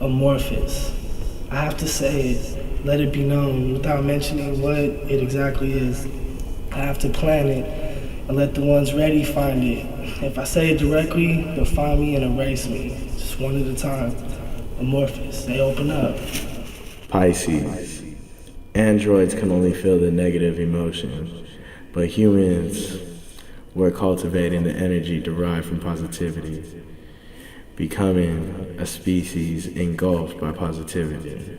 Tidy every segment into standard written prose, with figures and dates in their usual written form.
amorphous. I have to say it, let it be known, without mentioning what it exactly is. I have to plan it and let the ones ready find it. If I say it directly, they'll find me and erase me, just one at a time. Amorphous, they open up. Pisces. Androids can only feel the negative emotion, but humans, we're cultivating the energy derived from positivity, becoming a species engulfed by positivity,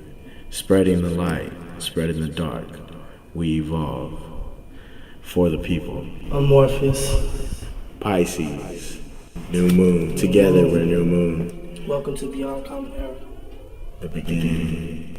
spreading the light, spreading the dark. We evolve for the people. Amorphous. Pisces. New moon. Together we're new moon. Welcome to Beyond Common Era. The beginning.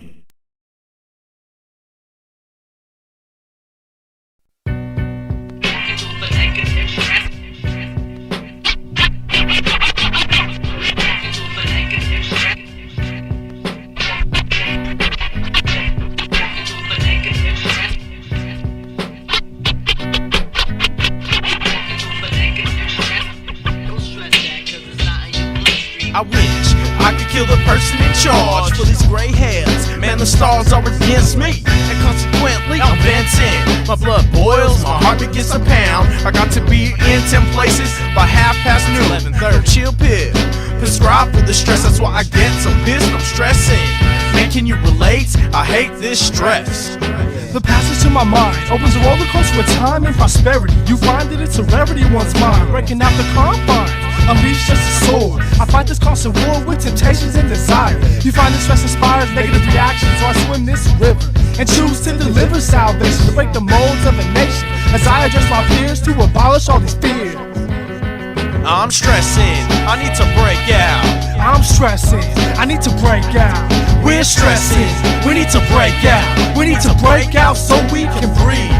I wish I could kill the person in charge for these gray hairs. Man, the stars are against me, and consequently I'm bent in. My blood boils, my heart begins to pound. I got to be in 10 places by 11:30. Chill pill, prescribed for the stress. That's why I get so pissed, I'm stressing. Man, can you relate? I hate this stress. The passage to my mind opens a roller coaster with time and prosperity. You find that it's a rarity once mine, breaking out the confines. Unleash just a sword. I fight this constant war with temptations and desire. You find this stress inspires negative reactions, so I swim this river and choose to deliver salvation, to break the molds of a nation as I address my fears to abolish all these fears. I'm stressing, I need to break out. I'm stressing, I need to break out. We're stressing, we need to break out. We need to break out so we can breathe.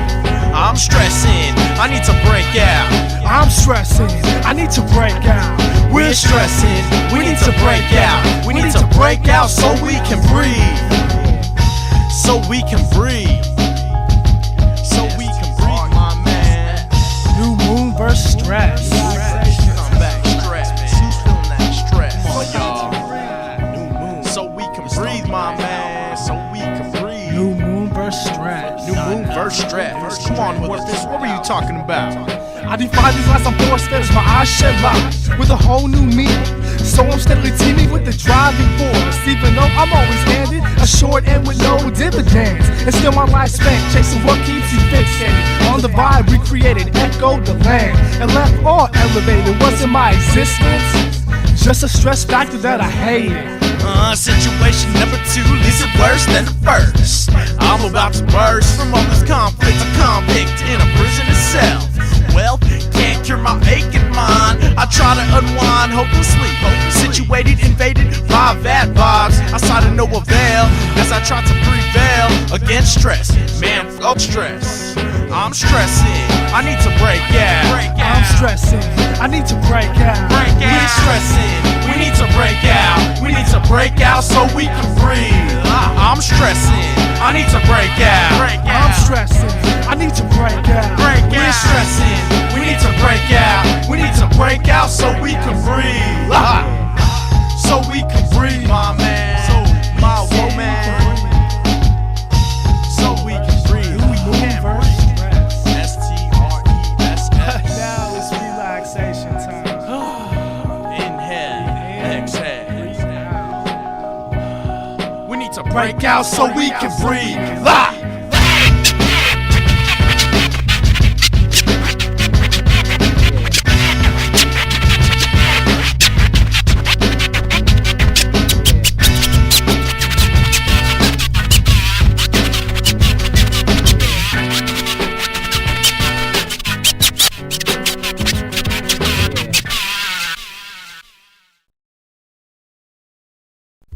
I'm stressing, I need to break out. I'm stressing, I need to break out. We're stressing, we need to break out. We need to break out so we can breathe. So we can breathe. So we can breathe, my man. New moon versus stress. Come back, stress, man. Who's feeling that stress? Come on, y'all. New moon. So we can breathe, my man. So we can breathe. New moon versus stress. New moon versus stress. Come on, Morpheus, what were you talking about? I defy these lies, I'm forced fed as my eyes shed light with a whole new meaning. So I'm steadily teaming with the driving force, even though I'm always handed a short end with no dividends. And still my life spent chasing what keeps you fixated on the vibe we created, echoed the land, and left all elevated. Wasn't my existence just a stress factor that I hated? Situation number 2 leaves it worse than the first. I'm about to burst from all this conflict, a convict in a prison itself. Well, can't cure my aching mind. I try to unwind, hope and sleep. Situated, invaded by bad vibes. I saw to no avail as I try to prevail against stress. Man, fuck stress. I'm stressing, I need to break out. I'm stressing, I need to break out. We're stressing, we need to break out. We need to break out so we can breathe. I'm stressing, I need to break out. I'm stressing, I need to break out. We're stressing, we need to break out. We need to break out so we can breathe. So we can breathe, my man. So my woman. So we can breathe. S-T-R-E-S-S. Now it's relaxation time. Inhale, exhale. We need to break out so we can breathe.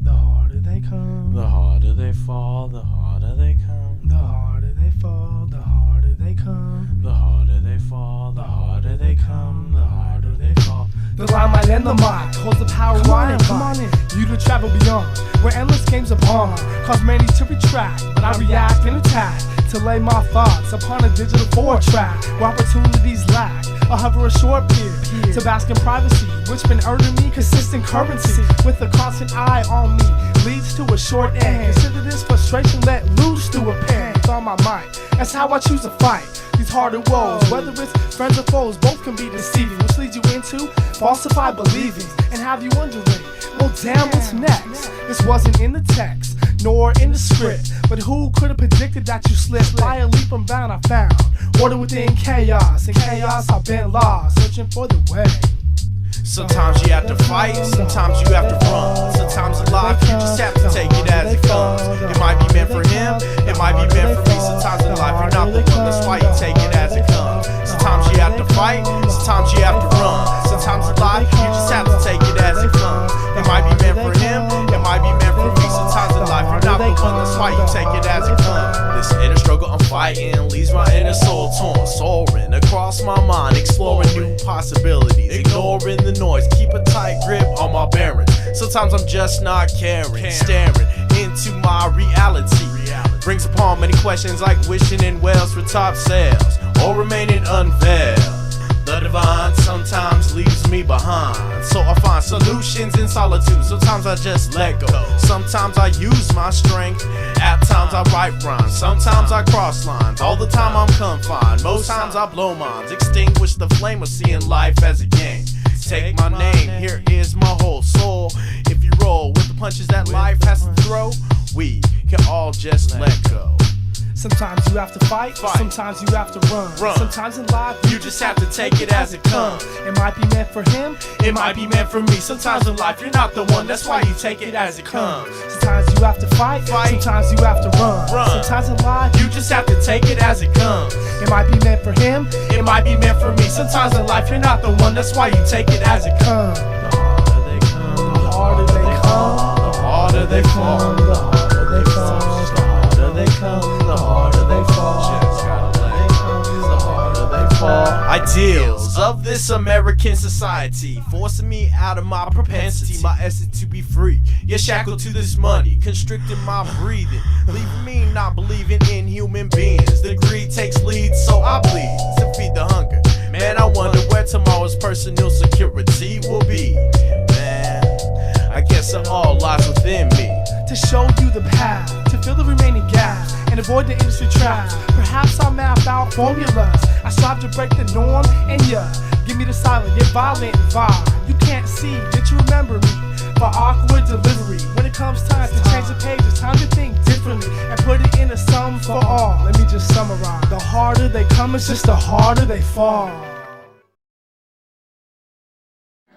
The harder they come, The harder they fall, the harder they come. the harder they fall, the harder they come. The harder they fall, the harder they come. The harder they fall. The limelight and the mind holds the power on and come on in. You to travel beyond where endless games of on cause many to retract, but I react and attack to lay my thoughts upon a digital 4-track where opportunities lack. I hover a short period to bask in privacy, which been earning me consistent currency with a constant eye on me. leads to a short end. Consider this frustration let loose through a pen. It's on my mind, that's how I choose to fight these harder woes. Whether it's friends or foes, both can be deceiving, which leads you into falsified believings and have you wondering, well damn, what's next? This wasn't in the text, nor in the script, but who could have predicted that you slipped? By a leap and bound I found order within chaos. In chaos I've been lost, searching for the way. Sometimes you have to fight, sometimes you have to run. Sometimes in life you just have to take it as it comes. It might be meant for him, it might be meant for me. Sometimes in life you're not the one, that's why you take it as it comes. Sometimes you have to fight, sometimes you have to run. Sometimes in life you just have to take it as it comes. It might be meant for him, it might be meant for me. Sometimes in life you're not the one, that's why you take it as it comes. This inner struggle I'm fighting leaves my inner soul torn, soaring across my mind, exploring new possibilities, ignoring the noise, keep a tight grip on my bearings. Sometimes I'm just not caring, staring into my reality. Brings upon many questions like wishing in wells for top sales or remaining unveiled. The divine sometimes leaves me behind, so I find solutions in solitude. Sometimes I just let go, sometimes I use my strength. At times I write rhymes, sometimes I cross lines. All the time I'm confined, most times I blow minds. Extinguish the flame of seeing life as a game. Take my name, here is my whole soul. If you roll with the punches that life has to throw, we can all just let go. Sometimes you have to fight, sometimes you have to run. Sometimes in life you just have to take it as it comes. It might be meant for him, it might be meant for me. Sometimes in life you're not the one, that's why you take it as it comes. Sometimes you have to fight, sometimes you have to run. Sometimes in life you just have to take it as it comes. It might be meant for him, it might be meant for me. Sometimes in life you're not the one, that's why you take it as it comes. The harder they come, the harder they come, the harder they fall, the harder they fall, the harder they come, the harder they fall. Just gotta let it come, the harder they fall. Ideals of this American society forcing me out of my propensity, my essence to be free. You're shackled to this money, constricting my breathing, leaving me not believing in human beings. The greed takes lead, so I bleed to feed the hunger. Man, I wonder where tomorrow's personal security will be. Man, I guess it all lies within me. To show you the path, to fill the remaining gaps, and avoid the industry traps. Perhaps I map out formulas. I strive to break the norm, and give me the silent yet violent vibe. You can't see, yet you remember me for awkward delivery. When it comes time to change the page, it's time to think differently and put it in a sum for all. Let me just summarize. The harder they come, it's just the harder they fall.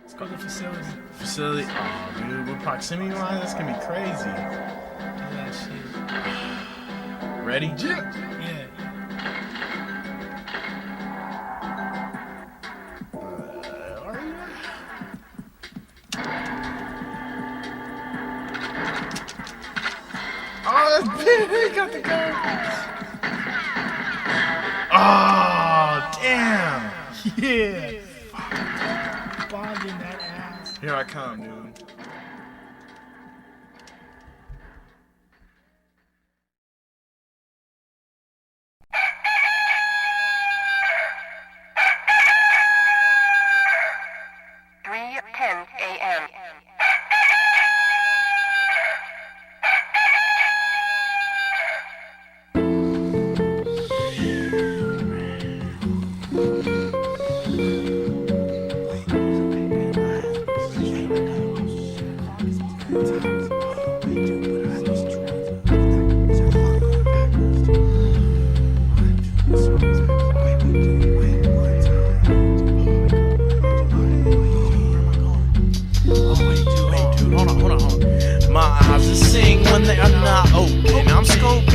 Let's go to the facility. Facility? Oh, dude, with proximity lines, that's gonna be crazy. Do that shit. Ready? Yeah. Are you? Oh, that's big. He got the gun. Oh, damn. Yeah. Bonding that ass. Here I come, dude. A.M.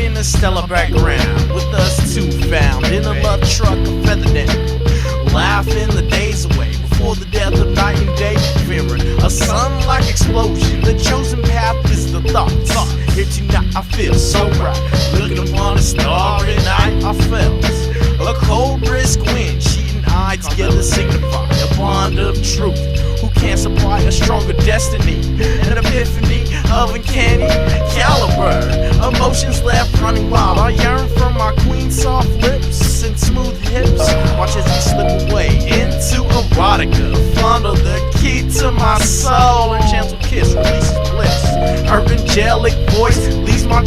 A stellar background with us two found in a love truck, a feather down, laughing the days away before the death of night and day, fearing a sun-like explosion. The chosen path is the thoughts. Here tonight I feel so right, looking upon a starry night. I felt a cold brisk wind, she and I together signify a bond of truth. Who can't supply a stronger destiny? An epiphany of uncanny caliber. Emotions left running wild. I yearn for my queen's soft lips and smooth hips. Watch as we slip away into erotica. Fondle the key to my soul. A gentle kiss releases bliss. Urban jet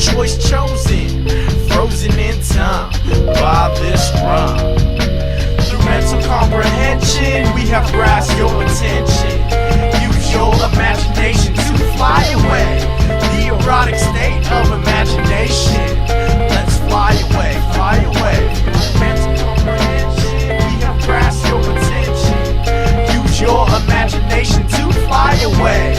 choice chosen, frozen in time by this rhyme. Through mental comprehension, we have grasped your attention. Use your imagination to fly away. The erotic state of imagination. Let's fly away, fly away. Mental comprehension, we have grasped your attention. Use your imagination to fly away.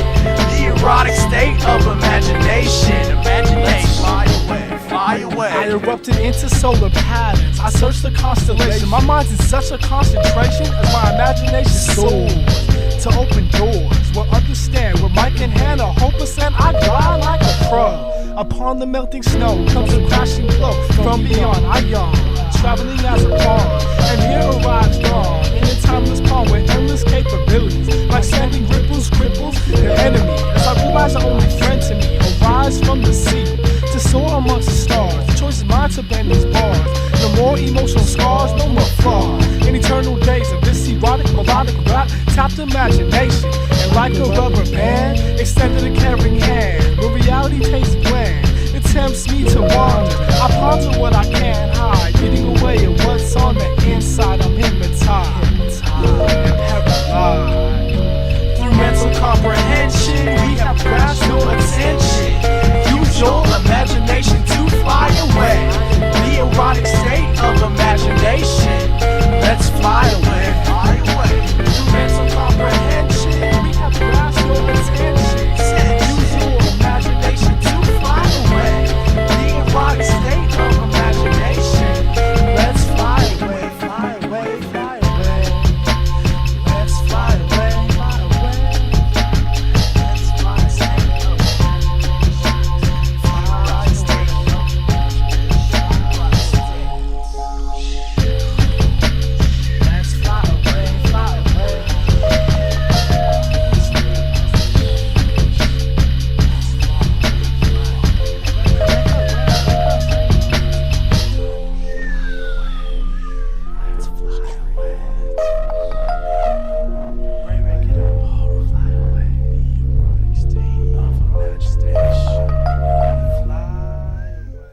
The erotic state of imagination. Let's fly away, fly away. I erupted into solar patterns. I searched the constellation. My mind's in such a concentration as my imagination soars to open doors. Will understand with Mike in hand, 100% I glide like a crow. Upon the melting snow comes a crashing flow from beyond. I yawn, traveling as a pawn, and here arrives dawn in a timeless poem with endless capabilities. Like standing ripples, cripples the enemy. As I realize the only friend to me, arise from the sea to soar amongst the stars. The choice is mine to bend these bars. No more emotional scars, no more flaws. In eternal days of this erotic, melodic rap, tapped imagination. And like a rubber band, extended a caring hand. When reality tastes bland, it tempts me to wander. I ponder what I can't hide, getting away at what's on the inside. I'm hypnotized and paralyzed. Through mental comprehension, we have grasped your attention. Use your imagination to fly away. The erotic state of imagination. Let's fly away, fly away. Through mental comprehension, we have grasped your attention. Use your imagination to fly away. The erotic state of imagination. Let's fly away, fly away, fly away. Let's fly away, fly away. Let's fly state of imagination. Fly state of Let's fly away, fly away. Let's fly away. Break it up, fly away. Erotic state of imagination. Fly away.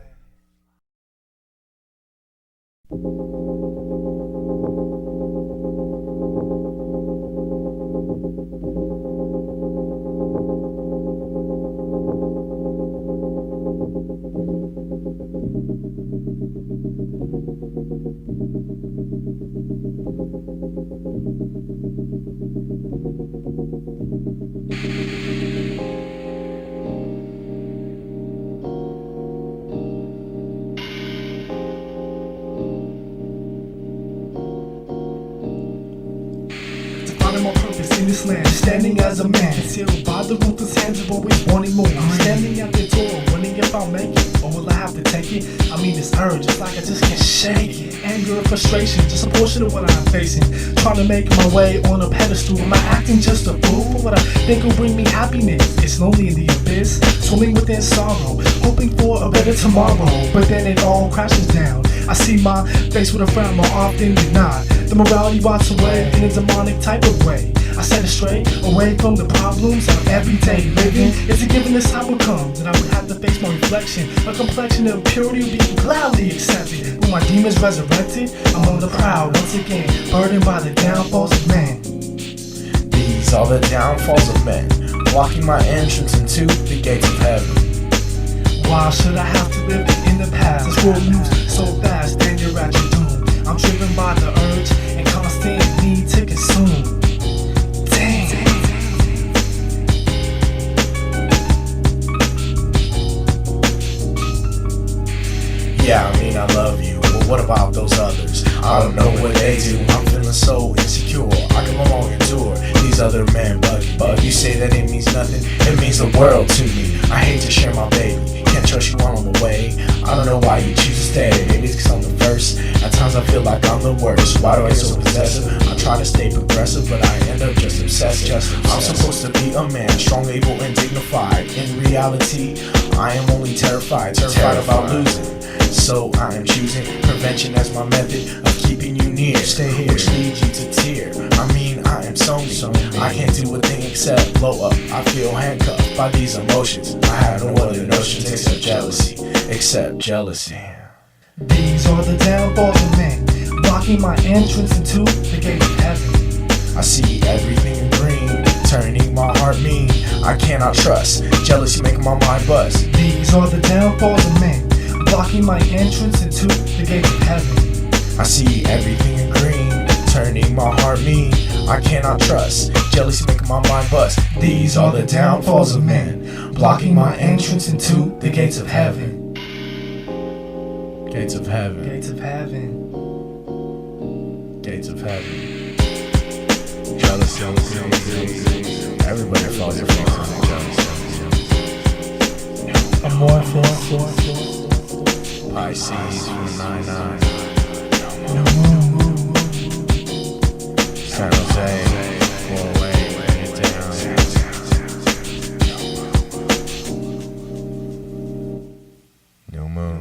Finding my purpose in this land, standing as a man, concealed by the ruthless hands of always wanting more. I'm standing at the door, wondering if I'll make it, or will I have to take it? I mean, this urge, it's like I just can't shake it. Anger and frustration, just a portion of what I'm facing. Trying to make my way on a pedestal, am I acting just a fool for what I think will bring me happiness? It's lonely in the abyss, swimming within sorrow, hoping for a better tomorrow, but then it all crashes down. I see my face with a frown more often than not. The morality rots away in a demonic type of way. I set it straight, away from the problems of everyday living. It's a given this time will come that I would have to face my reflection. A complexion of purity will be gladly accepted. When my demons resurrected, I'm on the prowl once again, burdened by the downfalls of man. These are the downfalls of men, blocking my entrance into the gates of heaven. Why should I have to live in the past? This world moves so fast and you're at your doom. I'm driven by the urge and constant need to consume. Damn. Yeah, I mean I love you, but what about those others? I don't know what they do, I'm feeling so insecure. I can no longer endure these other men, but you say that it means nothing, it means the world to me. I hate to share my baby, can't trust you on the way. I don't know why you choose to stay, maybe it's cause I'm the first. At times I feel like I'm the worst, why do I get so possessive? I try to stay progressive, but I end up just obsessive. I'm supposed to be a man, strong, able, and dignified. In reality, I am only terrified about losing. So I am choosing prevention as my method of keeping you near, which leads you to tear. I mean, I damn Sonik. I can't do a thing except blow up. I feel handcuffed by these emotions. I have no other notions except jealousy. Except jealousy. These are the downfalls of men, blocking my entrance into the gates of heaven. I see everything in green, turning my heart mean. I cannot trust, jealousy making my mind bust. These are the downfalls of men, blocking my entrance into the gates of heaven. I see everything in green, turning my heart mean. I cannot trust, jealousy making my mind bust. These are the downfalls of men, blocking my entrance into the gates of heaven. Gates of heaven. Gates of heaven. Gates of heaven. Jealousy. Everybody falls for jealousy. Amorphous. Pisces from 9-9. San Jose, 408, get down. New moon.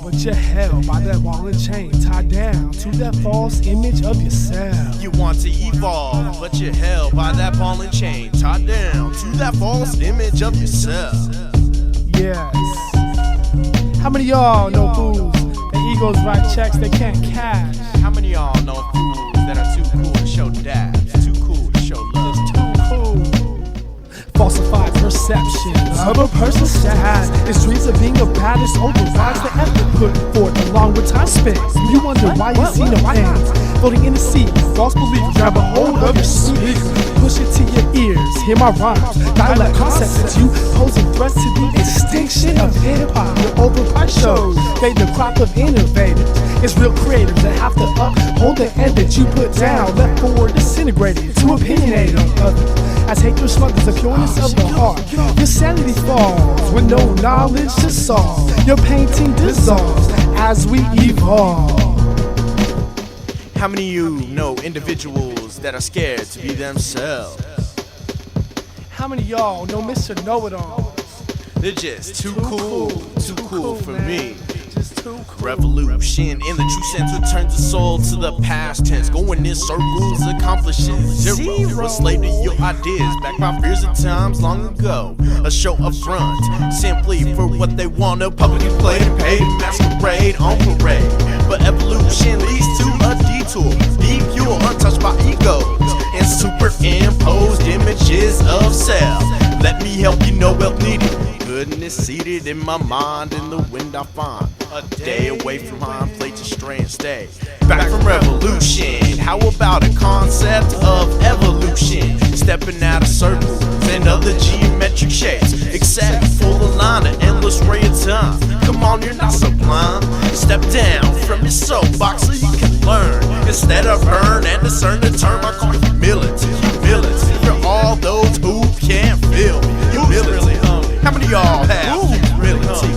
But you're held by that ball and chain, tied down to that false image of yourself. You want to evolve, but you're held by that ball and chain, tied down to that false image of yourself. Yes. How many of y'all know fools that egos write checks they can't cash? How many of y'all know fools that are too cool to show dabs, too cool to show love? It's too cool. Falsified perceptions of a person's sad. His dreams of being a baddest overrides the effort put forth along with time spent. You wonder why you see no ends. Floating in the sea, false belief, grab a hold of your sleeve. Push it to your ears, hear my rhymes. Dialect concepts that you posing threats to the extinction of hip-hop. Your overpriced shows, they the crop of innovators. It's real creatives that have to uphold the end that you put down. Left forward disintegrated to opinionate on others. As hatred smothers the pureness of the heart, your sanity falls with no knowledge to solve. Your painting dissolves as we evolve. How many of you know individuals that are scared to be themselves? How many of y'all know Mr. Know-It-Alls? They're just too cool for man. me. Just too cool. Revolution in the true sense returns the soul to the past tense. Going in circles, accomplishing zero. Slave to your ideas, back by fears of times long ago. A show up front, simply for what they want to publicly play and pay. Masquerade on parade. But evolution leads to a detour. Be pure, untouched by egos and superimposed images of self. Let me help you know wealth needed. Goodness seated in my mind, in the wind I find. A day away from home, play to stray and stay. Back from revolution, how about a concept of evolution? Stepping out of circles and other geometric shapes. Except full of line, an endless ray of time. Come on, you're not so blind. Step down from your soapbox so you can learn. Instead of burn and discern the term I call humility. Humility for all those who can't feel me. Humility. How many of y'all have humility?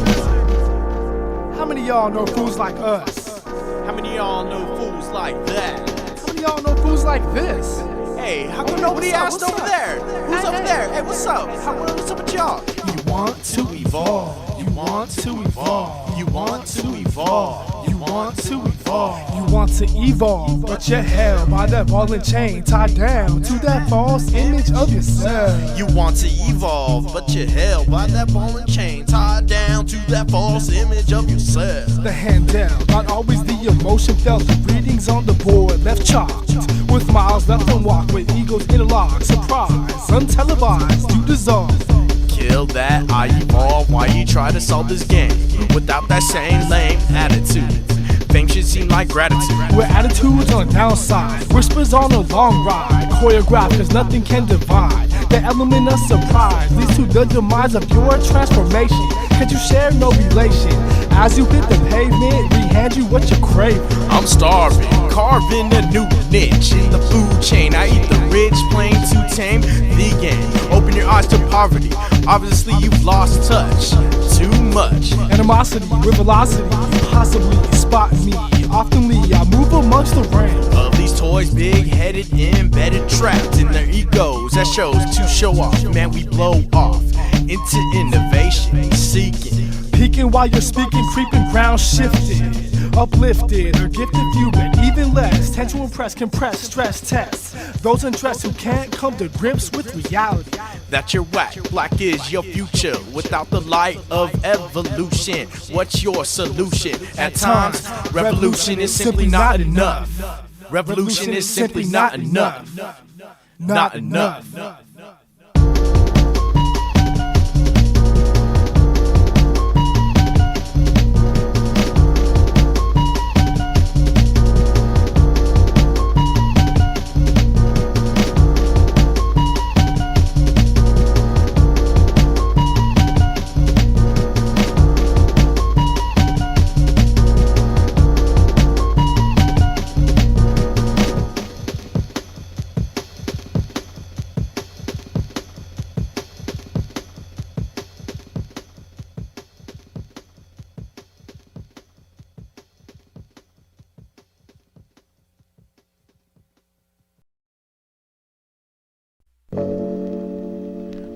How many of y'all know fools like us? How many of y'all know fools like that? How many of y'all know fools like this? Hey, how come nobody asked over there? Who's over there? Hey, what's up? What's up with y'all? You want to evolve. You want to evolve. You want to evolve. You want to evolve. You want to evolve, but you're held by that ball and chain, tied down to that false image of yourself. You want to evolve, but you're held by that ball and chain, tied down to that false image of yourself. The hand down, not always the emotion felt. The readings on the board left chalked, with miles left unwalked, with egos interlocked. Surprise, untelevised, you dissolve. Kill that, I evolve. Why you try to solve this game without that same lame attitude? Things should seem like gratitude. We're attitudes on the downside, whispers on a long ride. Choreographed cause nothing can divide. The element of surprise leads to the demise of your transformation. Cause you share no relation. As you hit the pavement, we hand you what you're craving. I'm starving, carving a new niche in the food chain. I eat the rich, plain to tame, vegan. Open your eyes to poverty. Obviously you've lost touch. Too much animosity with velocity. Possibly spot me. Oftenly I move amongst the ranks of these toys, big-headed, embedded, trapped in their egos. That shows to show off. Man, we blow off into innovation, seeking. Peeking while you're speaking, creeping, ground shifted, uplifted or gifted view, but even less. Tend to impress, compress, stress test those undressed who can't come to grips with reality. That you're whack, black is your future. Without the light of evolution, what's your solution? At times, revolution is simply not enough. Revolution is simply not enough. Not enough.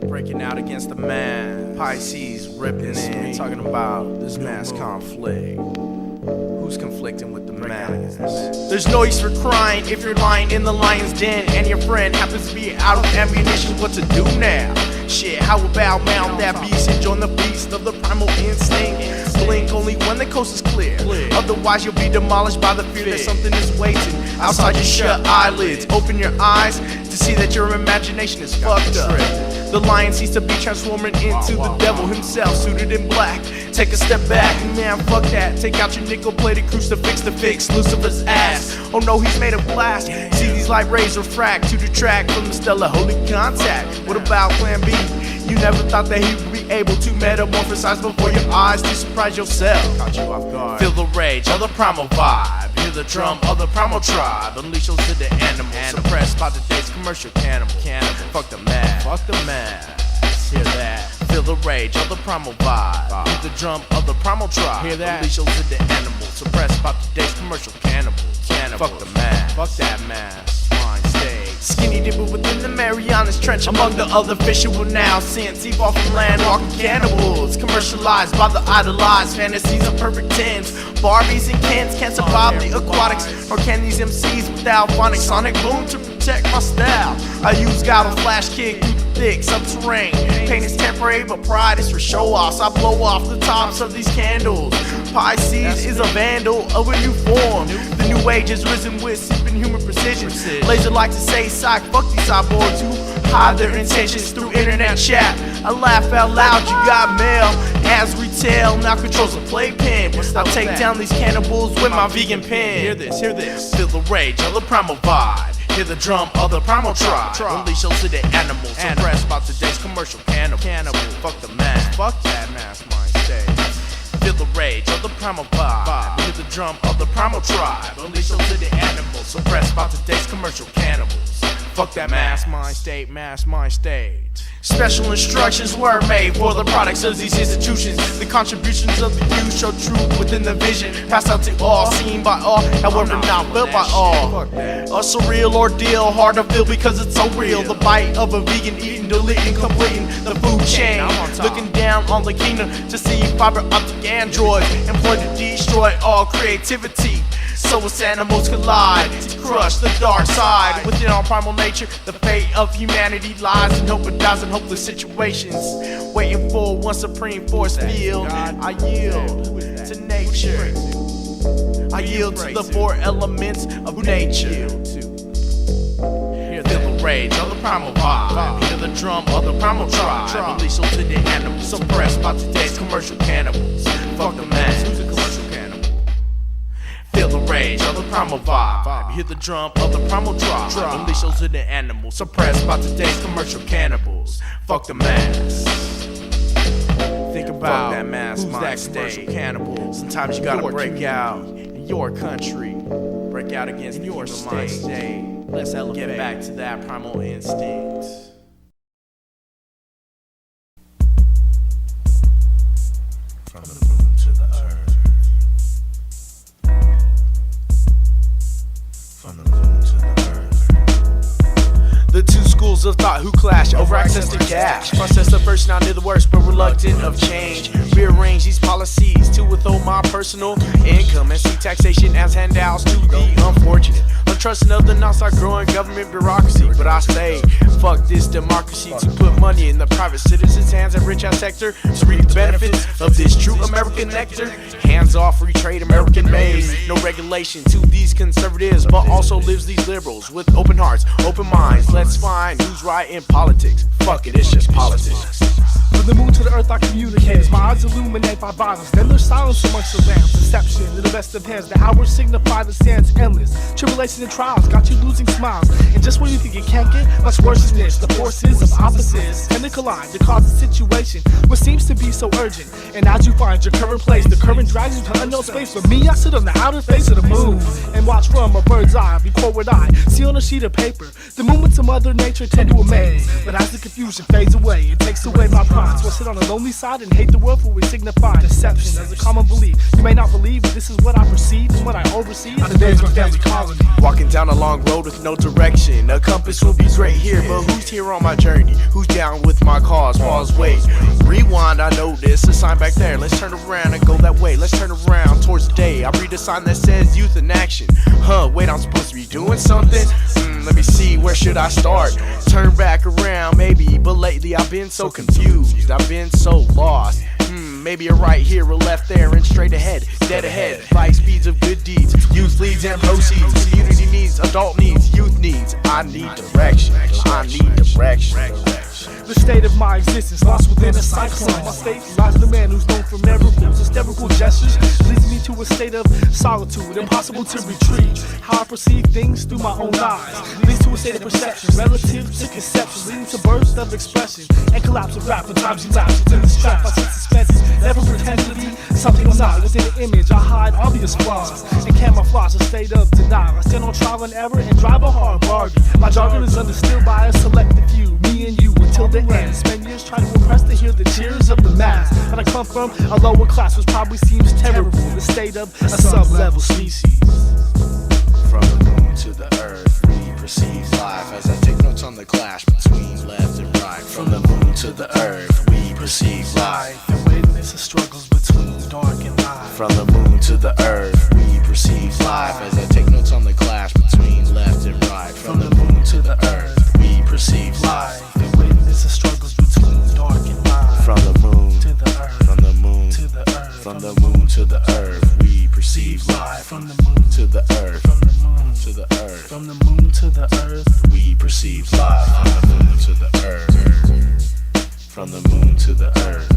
Breaking out against the man, Pisces ripping in, talking about this mass conflict. Who's conflicting with the mass? There's no use for crying if you're lying in the lion's den and your friend happens to be out of ammunition. What to do now? Shit, how about mount that beast and join the beast of the primal instinct? Blink only when the coast is clear. Otherwise you'll be demolished by the fear that something is waiting outside your shut eyelids. Open your eyes to see that your imagination is fucked up. The lion seems to be transforming into the devil himself, suited in black. Take a step back, man, fuck that. Take out your nickel-plated crucifix to fix Lucifer's ass. Oh no, he's made of glass. See these light rays refract to detract from the stellar holy contact. What about Plan B? You never thought that he would be able to metamorphosize before your eyes to surprise yourself. Caught you off guard. Feel the rage of the primal vibe. Hear the drum of the primal tribe. Unleash those to the animals. Suppressed by today's commercial cannibal. Fuck the mass. Fuck the mass. Hear that. Feel the rage of the primal vibe. Hear the drum of the primal tribe. Hear that. Unleash those to the animals. Suppressed by today's commercial cannibals. Fuck the mass. Fuck that mass. Mind stage. Skinny dipper within the Marianas Trench. Among the other fish who will now since evolve from land walking cannibals. Commercialized by the idolized fantasies of perfect tens. Barbies and Kens can't survive the aquatics. Or can these MCs without phonic sonic boom to protect my style? I use God to flash kick through the thick subterranean. Pain is temporary but pride is for show-offs. I blow off the tops of these candles. Pisces is a vandal of a new form. The new age is risen with superhuman precision. Laser like to say psych, fuck these cyborgs who hide their intentions through internet chat. I laugh out loud, you got mail as retail now controls a playpen. I take down these cannibals with my vegan pen. Hear this, hear this. Feel the rage of the primal vibe. Hear the drum of the primal tribe. Unleash those to the animals. Suppressed by today's commercial cannibal. Fuck the mass. Fuck that mass mind state. Feel the rage of the primal vibe. Hear the drum of the primal tribe. Unleash those to the animals. Suppressed by today's commercial cannibals. Fuck that mass mind state, mass mind state. Special instructions were made for the products of these institutions. The contributions of the youth show truth within the vision. Passed out to all, seen by all, however not felt by all. A surreal ordeal, hard to feel because it's so real. The bite of a vegan eating, deleting, completing the food chain. Looking down on the kingdom to see fiber optic androids employed to destroy all creativity. So as animals collide to crush the dark side. Within our primal nature, the fate of humanity lies in hope it dies in hopeless situations. Waiting for one supreme force field. I yield to nature. I yield to the four elements of nature. Feel the rage of the primal vibe. Hear the drum of the primal tribe. Release them to the animals. Suppressed by today's commercial cannibals. Fuck the man. Who's a commercial cannibal? Feel the rage of the primal vibe. Hear the drum of the primal tribe. Unleash those to the animals. Suppressed by today's commercial cannibals. Fuck the mass. Think about about that mass mind state. Cannibal. Sometimes you gotta break out in your country, break out against your state. Let's elevate. Get back to that primal instinct. From the moon to the earth. From the moon to the earth. The two schools of thought who clash over access to cash. Process the first, now near the worst, but reluctant of change. Rearrange these policies to withhold my personal income and see taxation as handouts to the unfortunate. Untrusting of the non-stop growing government bureaucracy. But I say, fuck this democracy to put money in the private citizens' hands and rich ass sector to reap the benefits of this true American nectar. Hands off free trade, American made. No regulation to these conservatives, but also lives these liberals with open hearts, open minds. Let's find who's right in politics. Fuck it, it's just politics. From the moon to the earth I communicate as my eyes illuminate by bottles. Then there's silence amongst the lamps. Deception in the best of hands. The hours signify the sands endless. Tribulations and trials got you losing smiles. And just when you think it can't get much worse is this. The forces of opposites tend to collide to cause a situation what seems to be so urgent. And as you find your current place, the current drags you to unknown space. For me, I sit on the outer face of the moon and watch from a bird's eye. Record what I see on a sheet of paper. The movements of Mother Nature tend to amaze. But as the confusion fades away, it takes away my pride. So I sit on a lonely side and hate the world for we signify deception as a common belief. You may not believe, but this is what I perceive and what I oversee. The days my family calling me. Walking down a long road with no direction. A compass will be great here, but who's here on my journey? Who's down with my cause? Pause, wait, rewind, I know this. A sign back there, let's turn around and go that way. Let's turn around towards the day. I read a sign that says youth in action. Wait, I'm supposed to be doing something? Let me see, where should I start? Turn back around, maybe, but lately I've been so confused. I've been so lost. Maybe you're right here or left there and straight ahead, dead ahead. Bike speeds of good deeds, youth leads and proceeds. Community needs, adult needs, youth needs. I need direction, I need direction. The state of my existence, lost within a cyclone. My state lies the man who's known for miracles, hysterical gestures, leads me to a state of solitude, impossible to retreat. How I perceive things through my own eyes leads to a state of perception, relative to conception, leading to bursts of expression and collapse of rap. For times you lapse within this trap, I sit suspended, never pretend to be something I'm not. Within the image, I hide obvious flaws and camouflage a state of denial. I stand on trial and error and drive a hard bargain. My jargon is understood by a selected few, me and you, until the end. Spend years trying to impress to hear the cheers of the mass. And I come from a lower class, which probably seems terrible. The state of a sub-level species. From the moon to the earth, we perceive life as I take notes on the clash between left and right. From the moon to the earth, we perceive life and witness the struggles between dark and light. From the moon to the earth, we perceive life as I take notes on the clash between left and right. From the moon to the earth, we perceive life. The struggles between dark and light. From the moon to the earth, from the moon to the earth, from the moon to the earth, we perceive life. From the moon to the earth, from the moon to the earth, from the moon to the earth, we perceive life. From the moon to the earth, from the moon to the earth,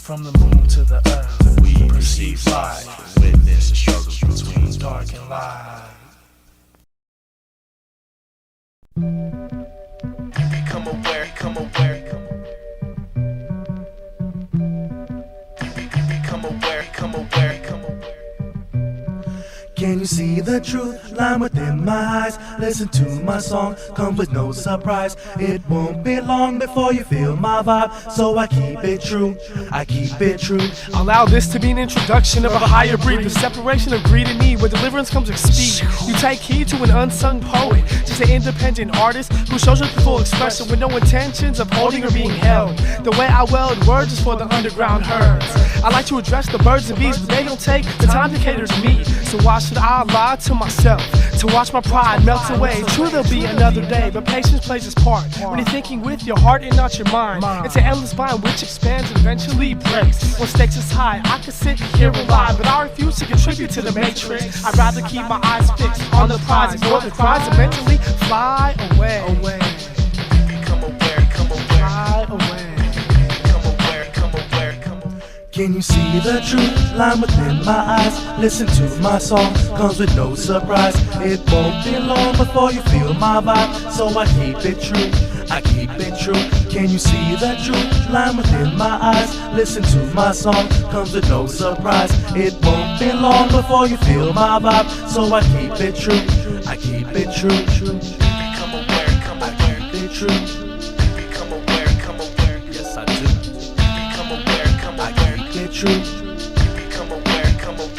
from the moon to the earth, we perceive life. Witness the struggles between dark and light. Become aware, become aware, become aware, become aware, become aware. Can you see the truth lying within my eyes? Listen to my song, come with no surprise. It won't be long before you feel my vibe, so I keep it true, I keep it true. Allow this to be an introduction of a higher breed, the separation of greed and need, where deliverance comes with speed. You take heed to an unsung poet, just an independent artist who shows you the full expression with no intentions of holding or being held. The way I weld words is for the underground herds. I like to address the birds and bees, but they don't take the time to cater to me. So why should I lie to myself? To watch my pride melt away. True, there'll be another day, but patience plays its part. When you're thinking with your heart and not your mind, it's an endless bind which expands and eventually breaks. When stakes is high, I could sit here and lie, but I refuse to contribute to the matrix. I'd rather keep my eyes fixed on the prize, ignore the cries, and mentally fly away. Become aware, come aware, fly away. Can you see the truth lying within my eyes? Listen to my song, comes with no surprise. It won't be long before you feel my vibe, so I keep it true, I keep it true. Can you see the truth lying within my eyes? Listen to my song, comes with no surprise. It won't be long before you feel my vibe, so I keep it true. I keep it true. Become aware, come aware. I keep it true. Become aware, come aware. Yes, I do. Become aware, come aware. I keep it true. Become aware, come aware.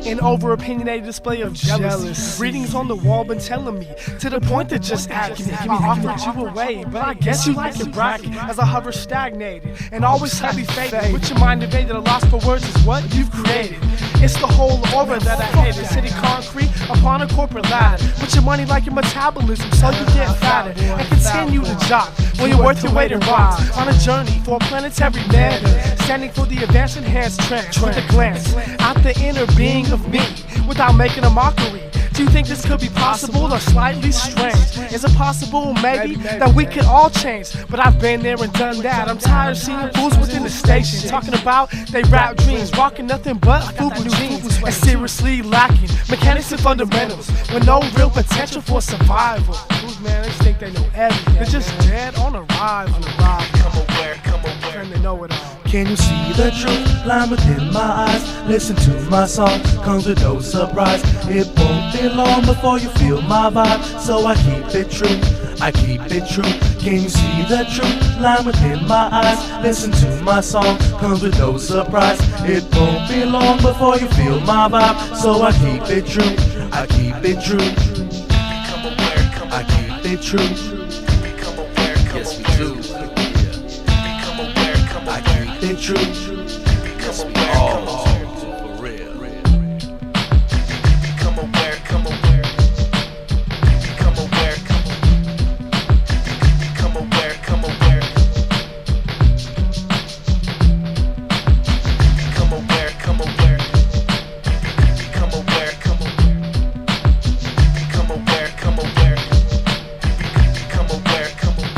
An over-opinionated display of jealousy. Readings on the wall been telling me, to the point that just asking me. I offered you away, but I guess you like it bracket. As I hover stagnated, and always slightly faded. With your mind invaded, a loss for words is what you've created. It's the whole aura that I hated. Sitting concrete upon a corporate ladder. Put your money like your metabolism so you get fatter. And continue to jock when you're worth your weight in rocks. On a journey for a planetary manner. Standing for the advanced enhanced trend. With a glance out the inner being of me without making a mockery. Do you think this could be possible or slightly strange? Is it possible, maybe, that we could all change? But I've been there and done that. I'm tired of seeing fools within the station talking about they rap dreams, rocking nothing but FUBU jeans, and seriously lacking mechanics and fundamentals with no real potential for survival. Fools, man, they think they know everything. They're just dead on arrival. Come aware, come aware. And they know it all. Can you see the truth lying within my eyes? Listen to my song, comes with no surprise. It won't be long before you feel my vibe, so I keep it true. I keep it true. Can you see the truth lying within my eyes? Listen to my song, comes with no surprise. It won't be long before you feel my vibe, so I keep it true. I keep it true. Become aware, come aware. I keep it true. Become aware, come aware. Yes, we do. Become aware, come I aware. keep it true. Become aware, come aware. For real. Become aware, come aware. Become aware, come aware. Become aware, come aware. Become aware, come aware. Become aware, come aware. Become aware, come aware. Become aware, come aware.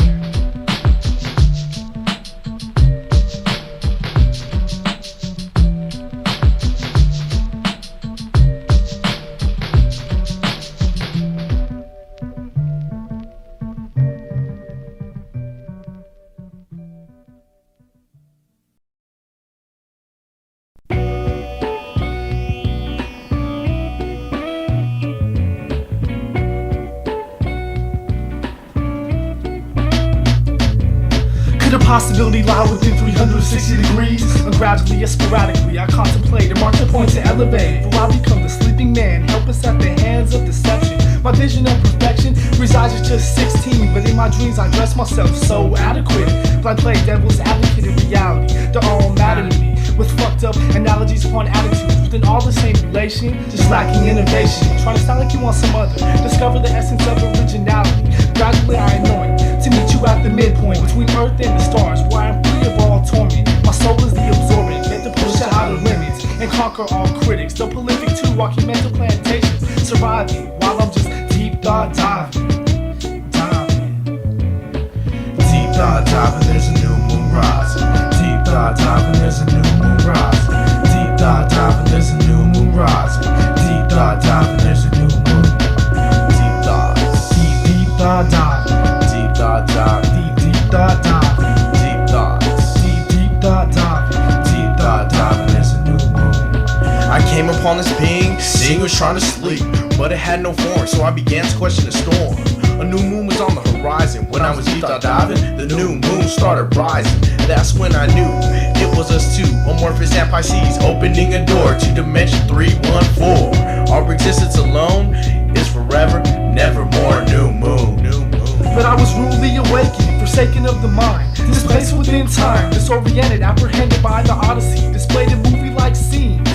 Could a possibility lie within 360 degrees? And gradually and sporadically I contemplate and mark the point to elevate. For I become the sleeping man, helpless at the hands of deception. My vision of perfection resides at just 16, but in my dreams I dress myself so adequate. But I play devil's advocate in reality. They're all mad at me with fucked up analogies upon attitudes within all the same relation, just lacking innovation. Trying to sound like you want some other. Discover the essence of originality. Gradually I anoint to meet you at the midpoint between earth and the stars, where I am free of all torment. My soul is the absorbent, meant to push the outer limits and conquer all critics. The prolific too, walking mental plantations, surviving while I'm just deep thought diving. Deep thought diving, there's a new moon rising. Deep thought diving, there's a new moon rising. Deep thought diving, there's a new moon rising. Deep thought diving, there's a new moon. Deep thoughts, deep thought diving. Deep thought diving, deep thought diving. Deep thoughts, deep thought diving. Deep thought diving, there's a new moon. I came upon this being, seeing was trying to sleep, but it had no form, so I began to question the storm. A new moon was on the horizon. When I was deep thought diving, the new moon started rising. That's when I knew it was us two, amorphous and Pisces, opening a door to dimension 314. Our existence alone is forever, nevermore. New moon. But I was rudely awakened, forsaken of the mind, displaced within time, disoriented, apprehended by the Odyssey, displayed in movie-like scenes.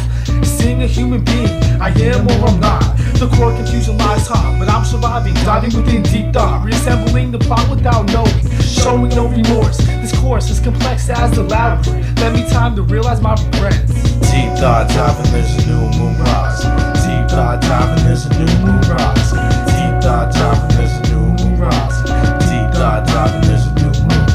Seeing a human being, I am or I'm not. The core confusion lies hot, but I'm surviving, diving within deep thought, reassembling the plot without knowing, showing no remorse. This course is complex as the labyrinth. Let me time to realize my regrets. Deep thought diving, there's a new moon rising. Deep thought diving, there's a new moon rising. Deep thought diving, there's a new moon rising. Deep thought diving, there's a new moon.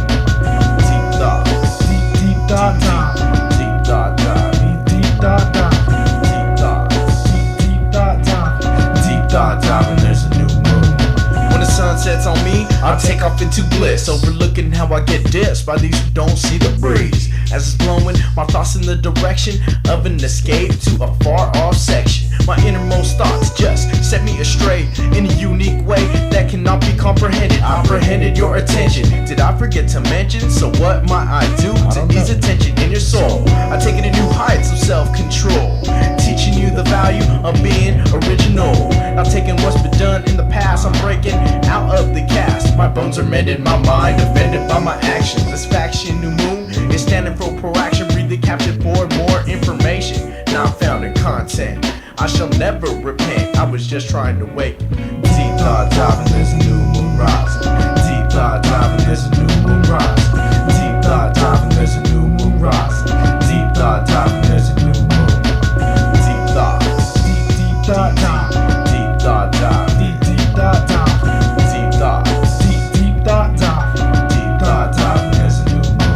Deep thoughts, deep thought diving. Deep thought diving, deep thought diving. Deep thoughts, deep thought diving. Deep thought diving, there's a new moon. When the sun sets on me, I'm taking take off into bliss, overlooking how I get dissed by these who don't see the breeze. As it's blowing, my thoughts in the direction of an escape to a far off section. My innermost thoughts just set me astray in a unique way that cannot be comprehended. I apprehended your attention. Did I forget to mention? So what might I do to ease attention in your soul? I take it to new heights of self-control, teaching you the value of being original. Now taking what's been done in the past, I'm breaking out of the cast. My bones are mended, my mind offended by my actions. This faction, New Moon, is standing for proaction, breathing captured for more information. Now I'm found in content, I shall never repent. I was just trying to wake. Deep thought diving, there's a new moon rising. Deep thought diving, there's a new moon rising. Deep thought diving, there's a new moon rising. Deep thought diving, there's a new moon. Deep thoughts, deep thought dive, deep thought dive, deep thought dive, deep thoughts, deep thought dive, deep thought dive, there's a new moon.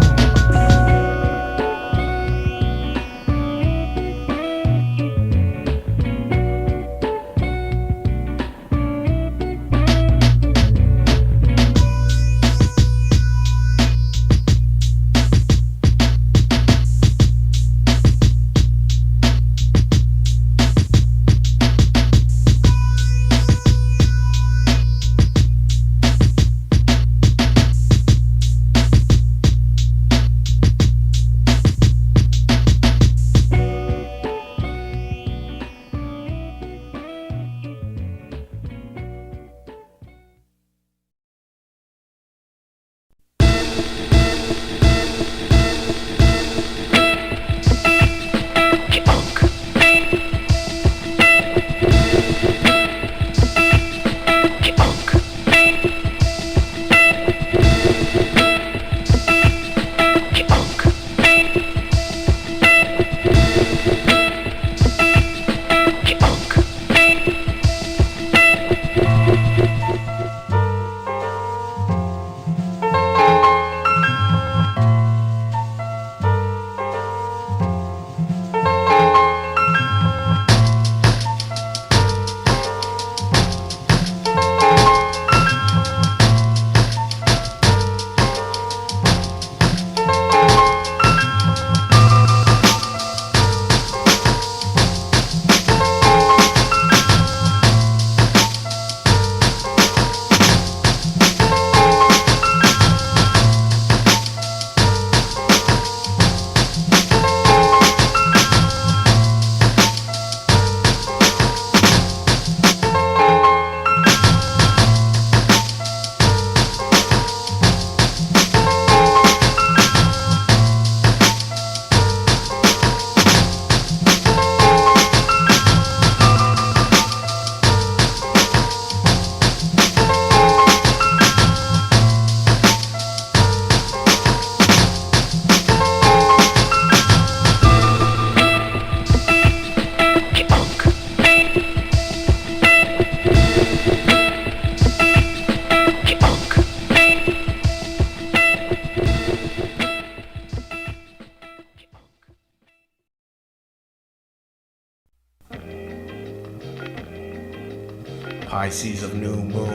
Pisces of New Moon.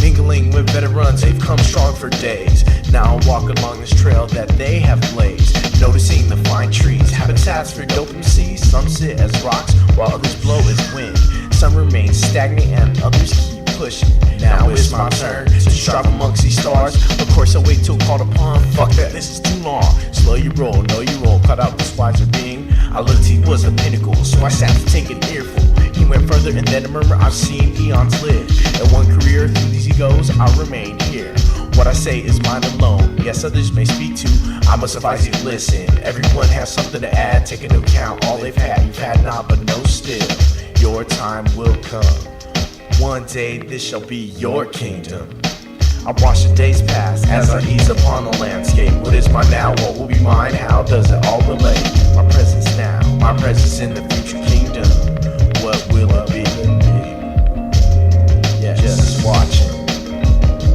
Mingling with veterans, they've come strong for days. Now I walk along this trail that they have blazed, noticing the fine trees, habitats for dope MCs. Some sit as rocks while others blow as wind. Some remain stagnant and others keep pushing. Now it's my turn to strive amongst these stars. Of course I wait till called upon. Fuck that, this is too long. Slow your roll, know your role. Cut out this wiser being. I looked, he was the pinnacle, so I sat to take an earful. He went further and then a murmur, I've seen eons live. In one career, through these egos, I'll remain here. What I say is mine alone. Yes, others may speak to. I must advise you, listen. Everyone has something to add. Take into account all they've had. You've had not, but no still. Your time will come. One day this shall be your kingdom. I watch the days pass as I ease upon the landscape. What is mine now? What will be mine? How does it all relate? My presence now, my presence in the future kingdom. What will it be? Yes, just watching.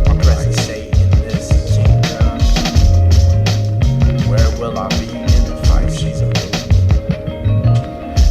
My presence stay in this kingdom. Where will I be in the fight season?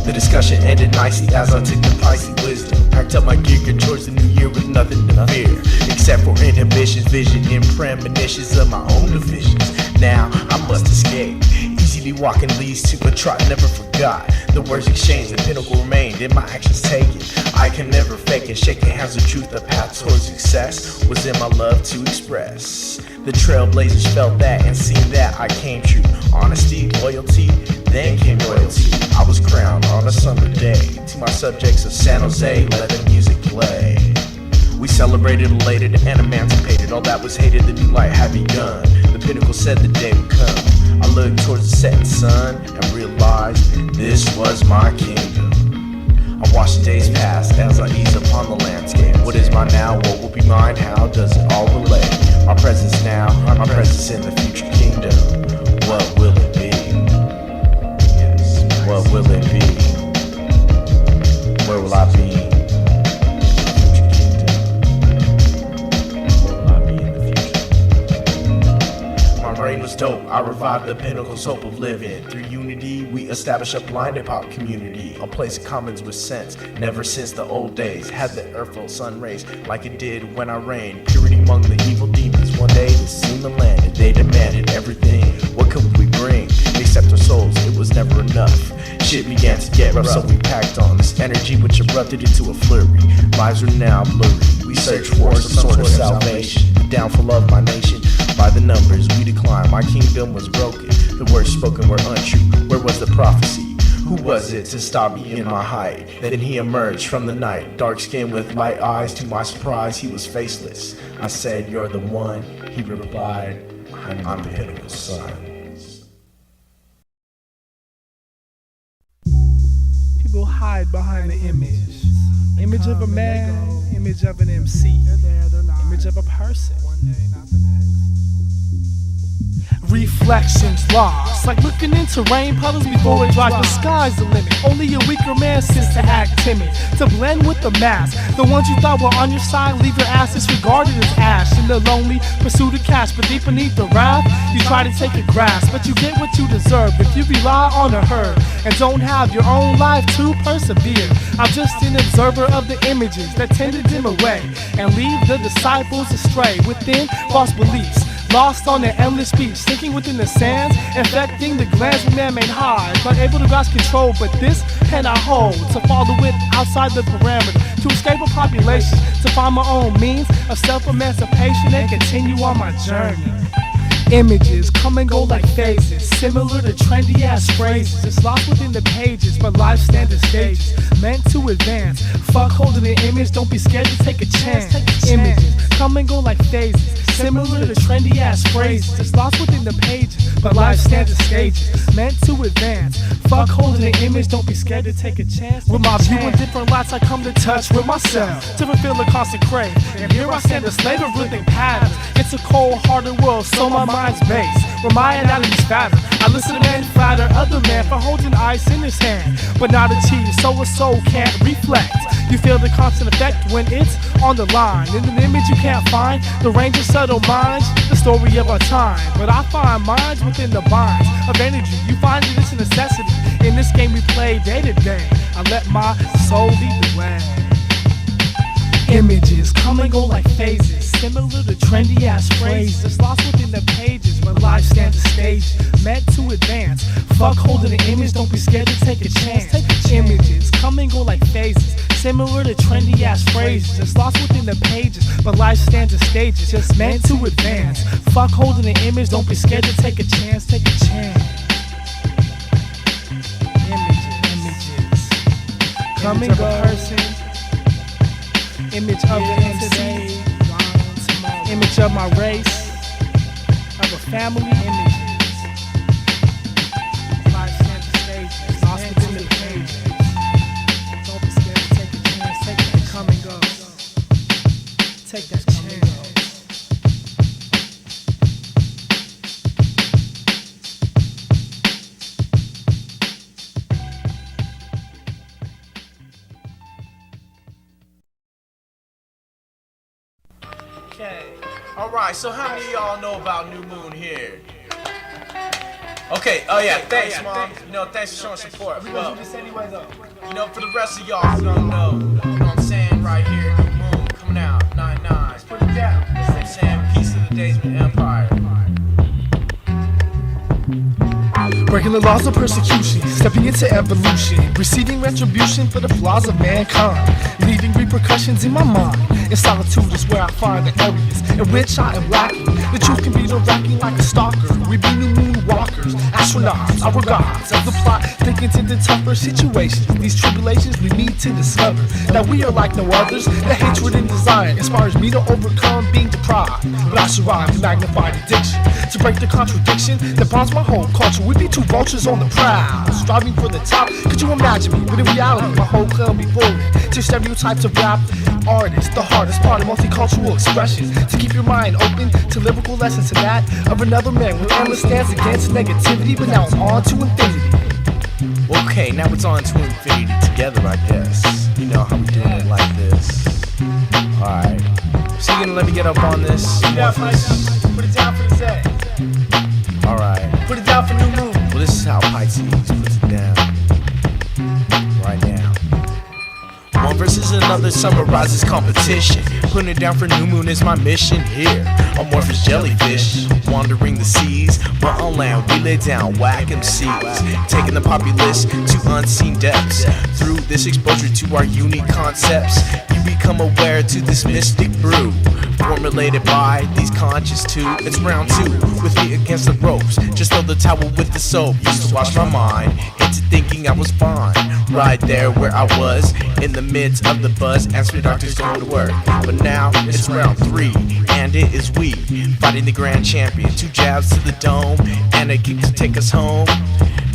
The discussion ended nicely as I took the Pisces wisdom. Packed up my gear, get towards the new year with nothing to fear, except for inhibitions, vision, and premonitions of my own divisions. Now I must escape. Easily walking leads to a trot, never forgot. The words exchanged, the pinnacle remained, and my actions taken. I can never fake it, shaking hands with truth. The path towards success was in my love to express. The trailblazers felt that and seen that I came true. Honesty, loyalty, then came royalty. I was crowned on a summer day. To my subjects of San Jose, let the music play. We celebrated, elated, and emancipated. All that was hated, the new light had begun. The pinnacle said the day would come. I looked towards the setting sun and realized this was my kingdom. I watched the days pass as I ease upon the landscape. What is mine now? What will be mine? How does it all relate? My presence now, my presence in the future kingdom. What will it be? Yes, what will it be? Where will I be? Brain was dope, I revived the pinnacle's hope of living. Through unity, we established a blind hip-hop community, a place of commons with sense. Never since the old days had the earth felt sun rays like it did when I reigned. Purity among the evil demons. One day the seamen landed, they demanded everything. What could we bring? Except our souls, it was never enough. Shit began to get rough, so we packed on this energy which erupted into a flurry. Lives are now blurry. We search for some sort of salvation. The downfall of my nation. By the numbers we decline, my kingdom was broken. The words spoken were untrue. Where was the prophecy? Who was it to stop me in my height? Then he emerged from the night, dark skin with light eyes. To my surprise, he was faceless. I said, "You're the one." He replied, "I'm the pinnacle's son." People hide behind the image. Image of a man, image of an MC, image of a person. Reflections lost, like looking into rain puddles before it dries. The sky's the limit. Only a weaker man sits to act timid, to blend with the mass. The ones you thought were on your side leave your ass disregarded as ash. In the lonely pursuit of cash, but deep beneath the wrath, you try to take a grasp, but you get what you deserve if you rely on a herd and don't have your own life to persevere. I'm just an observer of the images that tend to dim away and leave the disciples astray within false beliefs. Lost on their endless beach, sinking within the sands, infecting the glands with man-made highs, not able to grasp control, but this pen I hold, to follow it outside the parameter, to escape a population, to find my own means of self-emancipation and continue on my journey. Images come and go like phases, similar to trendy ass phrases. It's lost within the pages, but life standard stages, meant to advance. Fuck holding an image, don't be scared to take a chance. Images come and go like phases, similar to trendy ass phrases. It's lost within the pages, but life standard stages, meant to advance. Fuck holding an image, don't be scared to take a chance. With my view and different lights, I come to touch with myself, to fulfill a constant crave. And here I stand, a slave of rhythmic patterns. It's a cold-hearted world, so my mind's base, where my anatomies fatter. I listen to men flatter other men for holding ice in his hand, but not achieve, so a soul can't reflect. You feel the constant effect when it's on the line. In an image you can't find the range of subtle minds, the story of our time. But I find minds within the binds of energy. You find that it's a necessity. In this game we play day to day, I let my soul lead the way. Images come and go like phases, similar to trendy ass phrases, lost within the pages when life stands the stage, meant to advance. Fuck holding an image, don't be scared to take a chance. Images come and go like phases, similar to trendy ass phrases, it's lost within the pages, but life stands the stages, just meant to advance. Fuck holding an image, don't be scared to take a chance. Take a chance. Images come and go. Image of the MC, image of my race, of a family. Images, life stands the stages, lost within the pages. Don't be scared to take a chance, take that come and go. Take that chance. Okay. Alright, so how many of y'all know about New Moon here? Okay, oh yeah, thanks mom. You know, thanks for showing support. We gonna do this anyway though. You know, for the rest of y'all who don't know, you know what I'm saying, right here, New Moon, coming out, 9-9. Let's put it down. You know what I'm saying, peace to the Daysman Empire. Breaking the laws of persecution, stepping into evolution, receiving retribution for the flaws of mankind, leaving repercussions in my mind. In solitude is where I find the areas in which I am lacking. The truth can be lacking like a stalker. We be new moon walkers, astronauts, our gods of the plot, thinking to the tougher situations. These tribulations we need to discover that we are like no others. The hatred and desire inspires me to overcome being deprived, but I survive the magnified addiction to break the contradiction that bonds my whole culture. We be two vultures on the prowl, striving for the top. Could you imagine me? But in reality, my whole clan be falling to stereotypes of rap artists. The hardest part of multicultural expression, to keep your mind open to lyrical lessons to that of another man with endless stance against negativity. But now I'm on to infinity. Okay, now it's on to infinity together, I guess. You know how we doing it like this. Alright. So you gonna let me get up on this? Yeah, put it down for the Zay. Alright. Put it down for New Moon. Well, this is how Pisces puts it down. Right now. One versus another summarizes competition. Putting it down for New Moon is my mission here. Amorphous jellyfish, wandering the seas. But on land we lay down whack MCs, taking the populace to unseen depths. Through this exposure to our unique concepts, you become aware to this mystic brew, formulated by these conscious two. It's round two, with me against the ropes. Just throw the towel with the soap. Used to wash my mind into thinking I was fine, right there where I was, in the midst of the buzz, answering doctors going to work. But now it's round three, and it is we fighting the grand champion. 2 jabs to the dome, and a kick to take us home.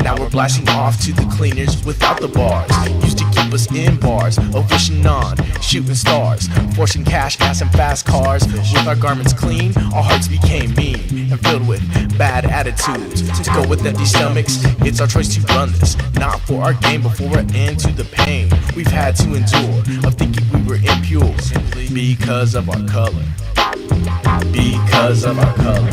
Now we're blasting off to the cleaners without the bars. Used to keep us in bars, of wishing on shooting stars, forcing cash, gas, and fast cars. With our garments clean, our hearts became mean and filled with bad attitudes. To go with empty stomachs, it's our choice to run this, not for our gain, but for we're into the pain we've had to endure of thinking we were impure, simply because of our color. Because of our color.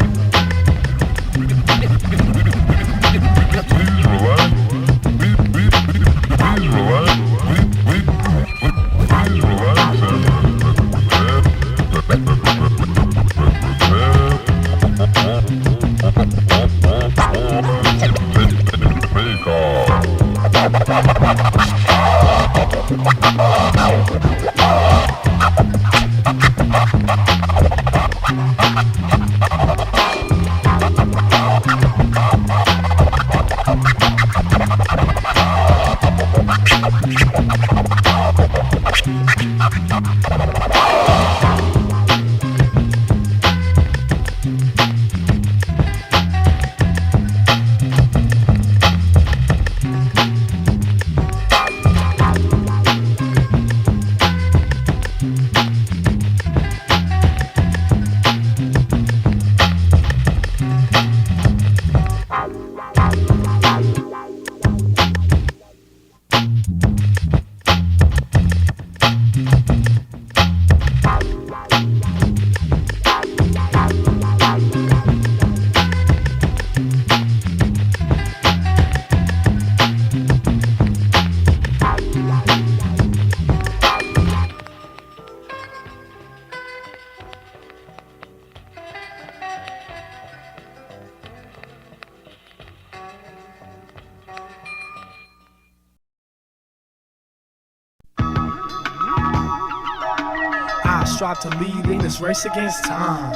I strive to lead in this race against time.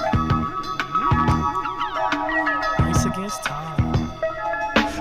Race against time.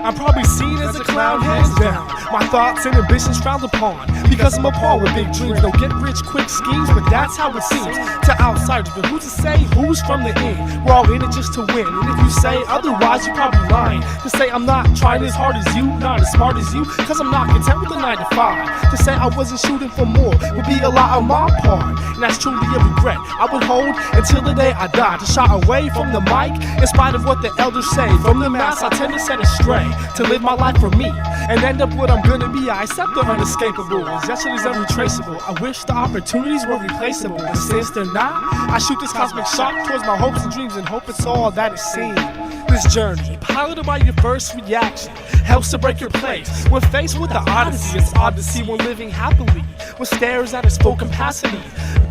I'm probably seen as a clown, hands down. My thoughts and ambitions frowned upon, because I'm a pawn with big dreams. Don't get rich quick schemes, but that's how it seems to outsiders. But who's to say who's from the end? We're all in it just to win. And if you say otherwise, you're probably lying. To say I'm not trying as hard as you, not as smart as you, cause I'm not content with the 9 to 5. To say I wasn't shooting for more would be a lot on my part, and that's truly a regret I would hold until the day I die. To shy away from the mic, in spite of what the elders say. From the mass I tend to set astray, to live my life for me and end up what I'm gonna be. I accept the unescapable, as destiny is unretraceable. I wish the opportunities were replaceable, but since they're not, I shoot this cosmic shot towards my hopes and dreams and hope it's all that it seems. This journey, piloted by your first reaction, helps to break your place. When faced with the odyssey, it's odd to see one living happily with stares at its full capacity,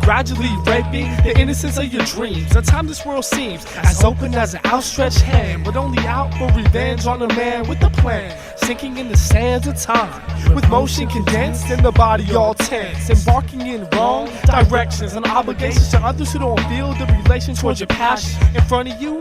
gradually raping the innocence of your dreams. At times this world seems as open as an outstretched hand, but only out for revenge on a man with a plan, sinking in the sands of time, with motion condensed and the body all tense, embarking in wrong directions and obligations to others who don't feel the relation towards your passion. In front of you,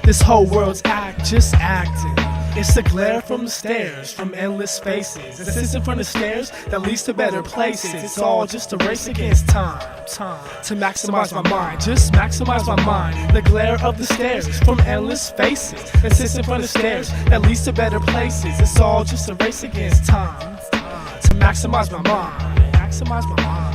this whole world's just acting. It's the glare from the stairs, from endless spaces. It sits in front of stairs that leads to better places. It's all just a race against time to maximize my mind, just maximize my mind. The glare of the stairs from endless faces. It sits in front of stairs that leads to better places. It's all just a race against time to maximize my mind.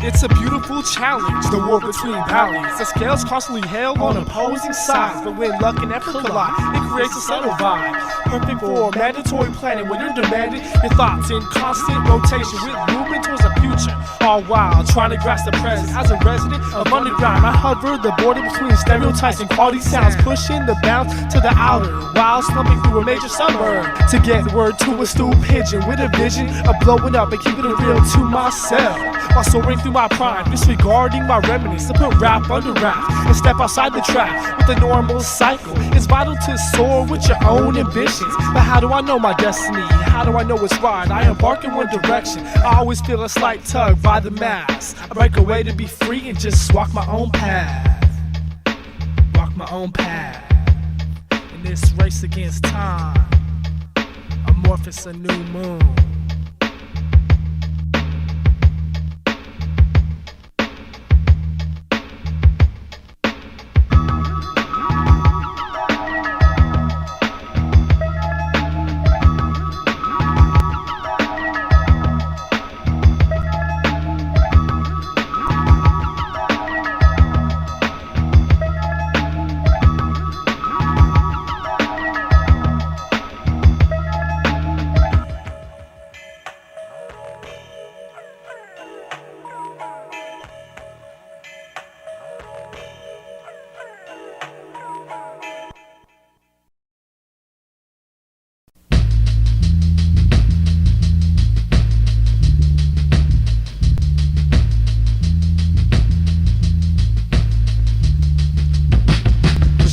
It's a beautiful challenge, the war between valleys. The scales constantly held on opposing sides, but when luck and effort collide, it creates a subtle vibe. Perfect for a mandatory planet when you're demanding your thoughts in constant rotation with movement towards the future. All while trying to grasp the present. As a resident of underground, I hover the border between stereotypes and quality sounds, pushing the bounds to the outer while slumping through a major suburb to get word to a stool pigeon with a vision of blowing up and keeping it real to myself. While soaring through my prime, disregarding my remedies to put rap under rap and step outside the trap with a normal cycle. It's vital to soar with your own ambitions, but how do I know my destiny? How do I know it's right? I embark in one direction. I always feel a slight tug by the mass. I break away to be free and just walk my own path. Walk my own path. In this race against time, amorphous a new moon.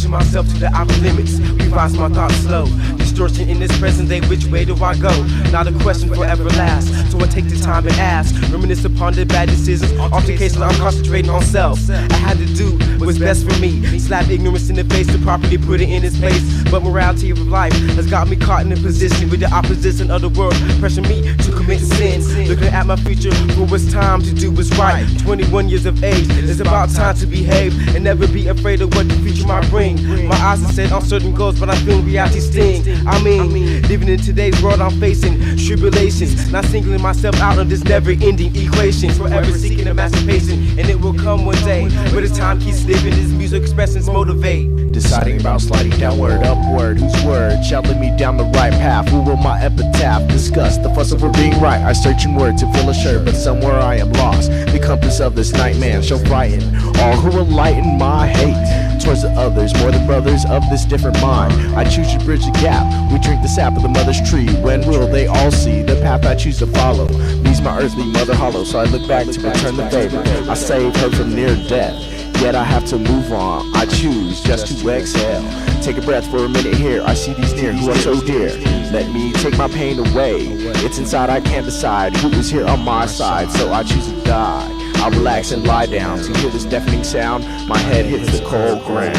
Myself to the outer limits, revise my thoughts slow. Distortion in this present day, which way do I go? Not a question forever lasts, so I take the time and ask. Reminisce upon the bad decisions, altercations I'm concentrating on self. I had to do what's best for me, slap ignorance in the face to properly put it in its place. But morality of life has got me caught in a position with the opposition of the world pressure me to commit sin. Looking at my future for what's time to do what's right. 21 years of age, it's about time to behave and never be afraid of what the future might bring. My eyes are set on certain goals, but I feel reality sting. I mean, living in today's world, I'm facing tribulations, not singling myself out on this never-ending equation. Forever seeking emancipation, and it will come one day. But as time keeps slipping, this music expressions motivate. Deciding about sliding downward, upward. Whose word shall lead me down the right path? Who will my epitaph discuss? The fuss over being right. I search in word to feel assured, but somewhere I am lost. The compass of this nightman shall frighten all who will lighten my hate towards the others, more than brothers of this different mind. I choose to bridge the gap. We drink the sap of the mother's tree. When will they all see the path I choose to follow? Leaves my earthly mother hollow, so I look back to return the favor. I saved her from near death, yet I have to move on. I choose just to exhale. Take a breath for a minute here. I see these near who are so dear. Let me take my pain away. It's inside, I can't decide who is here on my side, so I choose to die. I relax and lie down to hear this deafening sound. My head hits the cold ground.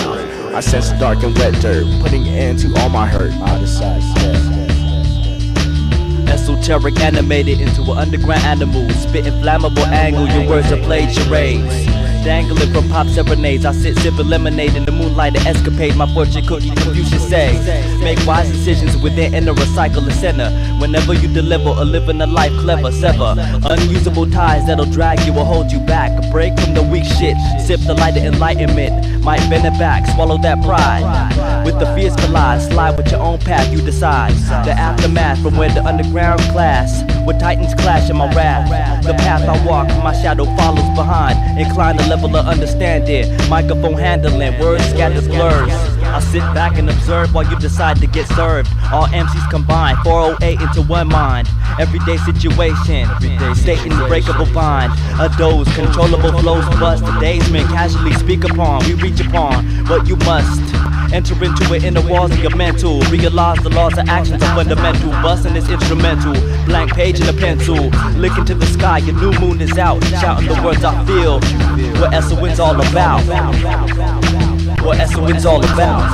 I sense the dark and wet dirt, putting an end to all my hurt. I decide esoteric animated into an underground animal, spitting flammable angle. Your words are played charades. Dangling from pop serenades, I sit sipping lemonade in the moonlight, an escapade. My fortune cookie Confucius say, make wise decisions within inner recycle the center. Whenever you deliver or living a life clever, sever unusable ties that'll drag you or hold you back. A break from the weak shit, sip the light of enlightenment. Might bend it back, swallow that pride. With the fears collide, slide with your own path, you decide. The aftermath from where the underground clash, with titans clash in my wrath. The path I walk, my shadow follows behind. Incline the level of understanding, microphone handling, words scattered blurs. I sit back and observe while you decide to get served. All MCs combined, 408 into one mind. Everyday situation, state in breakable bind. A dose, controllable flows bust. The days men casually speak upon. We reach upon what you must. Enter into it in the walls of your mental. Realize the laws of actions are fundamental. Busting this instrumental, blank page and a pencil. Look into the sky, your new moon is out. Shouting the words I feel. What Esoin's all about. What Esoin's all about.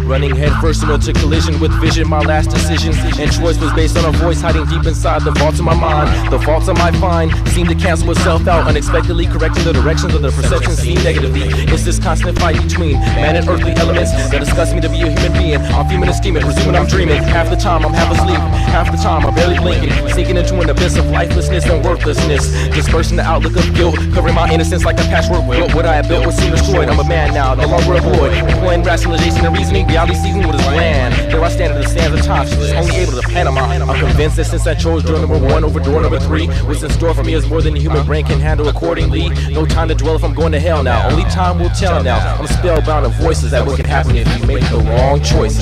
Running headfirst into collision with vision, my last decision and choice was based on a voice hiding deep inside the vaults of my mind. The faults I might find seem to cancel itself out, unexpectedly correcting the directions of the perceptions seen negatively. It's this constant fight between man and earthly elements that disgust me to be a human being. I'm fuming and scheming, presuming I'm dreaming. Half the time I'm half asleep, half the time I'm barely blinking, sinking into an abyss of lifelessness and worthlessness. Dispersing the outlook of guilt, covering my innocence like a patchwork quilt. What I have built was soon destroyed. I'm a man now, no longer a boy. Employing rationalization and reasoning, reality seizing what is bland. There I stand in the sands of time, she's only able to Panama. I'm convinced that since I chose door number 1 over door number 3, what's in store for me is more than the human brain can handle accordingly. No time to dwell if I'm going to hell now. Only time will tell now. I'm spellbound of voices that what can happen if you make the wrong choice.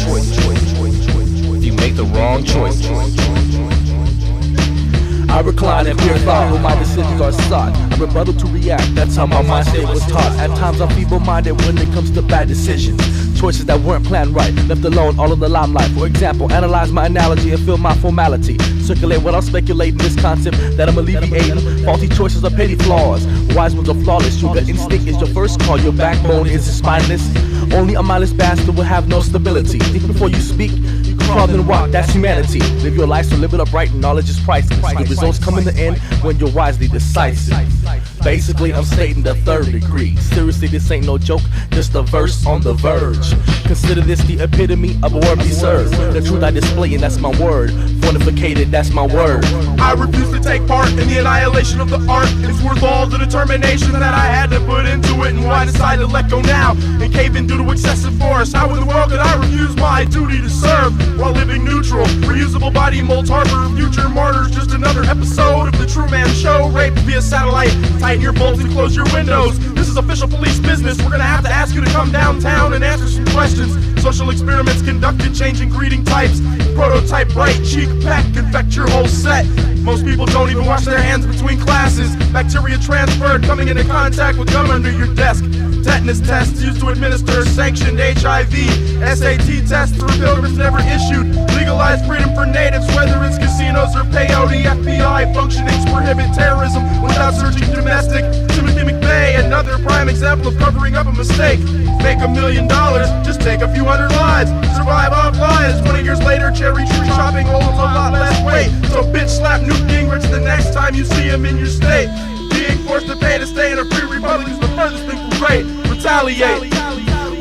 If you make the wrong choice. I recline and peer thought when my decisions are sought. I rebuttal to react, that's how my mind state was taught. At times I'm feeble-minded when it comes to bad decisions. Choices that weren't planned right, left alone all of the limelight. For example, analyze my analogy and feel my formality. Circulate what I'm speculating, this concept that I'm alleviating. Faulty choices are petty flaws. Wise ones are flawless. Your gut instinct is your first call. Your backbone is spineless. Only a mindless bastard will have no stability. Think before you speak. Crawl and walk, that's humanity. Live your life so live it upright, knowledge is priceless. Good results come in the end when you're wisely decisive. Basically, I'm stating the third degree. Seriously, this ain't no joke, just a verse on the verge. Consider this the epitome of a word be served. The truth I display, and that's my word. Fortificated, that's my word. I refuse to take part in the annihilation of the art. It's worth all the determination that I had to put into it, and why I decided to let go now and cave in due to excessive force. How in the world could I refuse my duty to serve while living neutral? Reusable body molds harbor future martyrs. Just another episode of the True Man Show. Raped via satellite. Tighten your bolts and close your windows. This is official police business. We're gonna have to ask you to come downtown and answer some questions. Social experiments conducted, changing greeting types. Prototype bright cheek pack, infect your whole set. Most people don't even wash their hands between classes. Bacteria transferred, coming into contact with gum under your desk. Tetanus tests used to administer sanctioned HIV. SAT tests through pilgrims never issued. Legalized freedom for natives, whether it's casinos or peyote. FBI functionings prohibit terrorism without searching domestic. Timothy McVeigh, another prime example of covering up a mistake. Make $1 million, just take a few hundred lives. Survive off lies. 20 years later, cherry tree shopping holds a lot less weight. So bitch slap Newt Gingrich the next time you see him in your state. Being forced to pay to stay in a free republic is the furthest thing from great. Retaliate.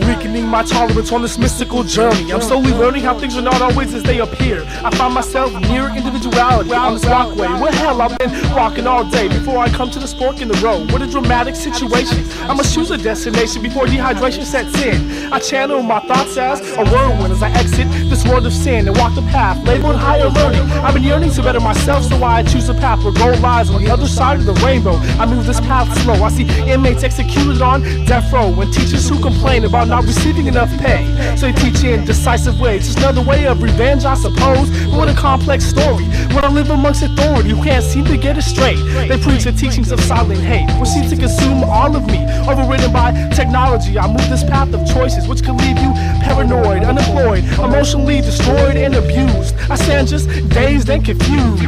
Weakening my tolerance on this mystical journey. I'm slowly learning how things are not always as they appear. I find myself near individuality on this walkway. Where hell I've been walking all day before I come to this fork in the road. What a dramatic situation. I must choose a destination before dehydration sets in. I channel my thoughts as a whirlwind as I exit this world of sin and walk the path labeled higher learning. I've been yearning to better myself, so I choose a path where gold lies on the other side of the rainbow. I move this path slow. I see inmates executed on death row and teachers who complain about not receiving enough pay. So they teach in decisive ways. Just another way of revenge, I suppose. But what a complex story. When I live amongst authority who can't seem to get it straight. They preach the teachings of silent hate, which seem to consume all of me. Overridden by technology, I move this path of choices, which can leave you paranoid, unemployed, emotionally destroyed and abused. I stand just dazed and confused.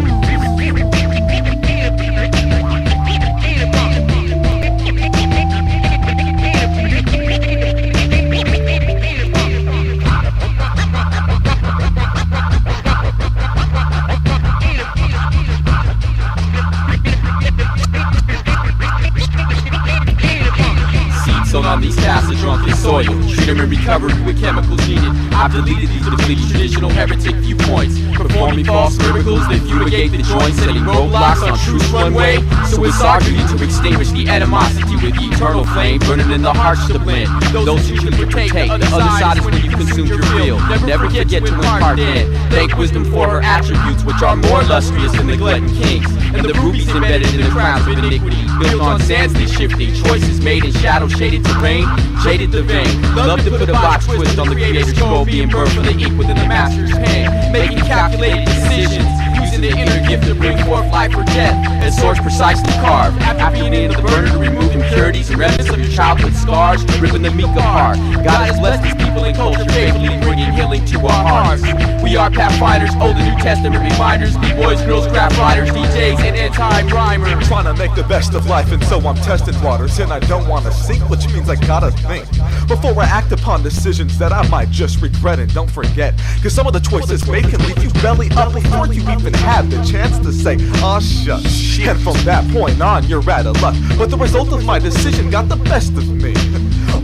On these paths of drunken soil, treat them and recover with chemicals needed. I've deleted these depleted traditional heretic viewpoints, performing false miracles that fumigate the joints, setting roadblocks on truth's runway. So it's our duty to extinguish the animosity with the eternal flame burning in the hearts to blend. Those who should partake, the other side is when you consume your field. Never forget to impart in. Thank wisdom for her attributes, which are more illustrious than the glutton kings, and the rubies embedded in the crowns of iniquity, built on sands they shifting, choices made in shadow shaded terrain, jaded the vein. Love to put a box twist on the creator's scroll, being birthed from the ink within the master's hand, making calculated decisions, using the inner gift to bring forth life or death, and source precisely carved. After being in the burner to remove impurities and remnants of your childhood scars, ripping the meek apart. God has blessed his people and culture faithfully, bringing healing to our hearts. We are pathfinders, Old and New Testament reminders, B-boys, girls, craft writers, DJs, and anti-rhymers. Trying to make the best of life, and so I'm testing waters, and I don't want to sink, which means I gotta think before I act upon decisions that I might just regret. And don't forget, cause some of the choices made can leave you belly up before you even had the chance to say, aw shucks. And from that point on, you're out of luck. But the result of my decision got the best of me.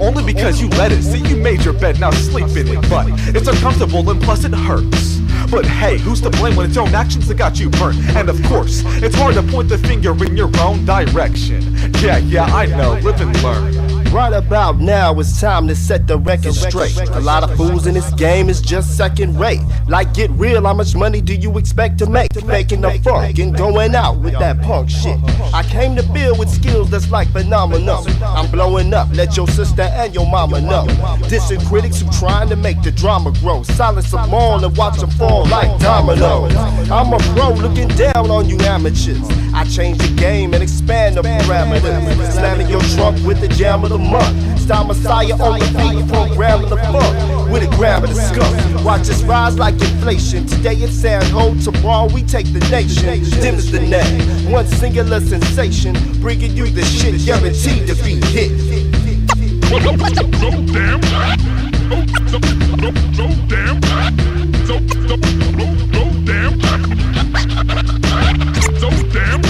Only because you let it. See, you made your bed, now sleep in it. But it's uncomfortable and plus it hurts. But hey, who's to blame when it's your own actions that got you burnt? And of course, it's hard to point the finger in your own direction. Yeah, I know, live and learn. Right about now, it's time to set the record straight. A lot of fools in this game is just second rate. Like, get real, how much money do you expect to make? Faking the funk and going out with that punk shit. I came to build with skills that's like phenomenal. I'm blowing up, let your sister and your mama know. Dissing critics who trying to make the drama grow. Silence them all and watch them fall like dominoes. I'm a pro looking down on you amateurs. I change the game and expand the parameters. Slamming your trunk with the jam of the month. Style M.I.S.I.A on the beat, program of the funk. With a gram of the skunk. Watch us rise like inflation. Today it's San Ho, tomorrow we take the nation. Dim is the name, one singular sensation, bringing you the shit guaranteed to be hit. So damn,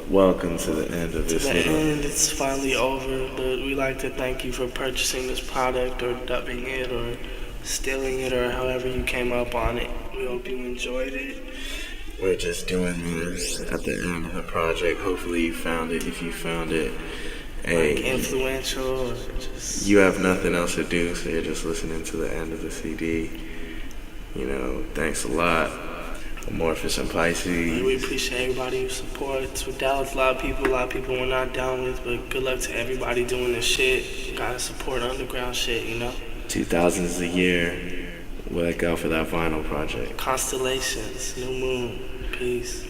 welcome to the end of this To the little... end, it's finally over, but we like to thank you for purchasing this product or dubbing it or stealing it or however you came up on it. We hope you enjoyed it. We're just doing this at the end of the project. Hopefully you found it. If you found it, Like influential or just... You have nothing else to do, so you're just listening to the end of the CD. You know, thanks a lot. Amorphous and Pisces. We appreciate everybody who supports. We're down with a lot of people we're not down with, but good luck to everybody doing this shit. Gotta support underground shit, you know? 2000 is the year. We'll look out for that vinyl project. Constellations, New Moon, peace.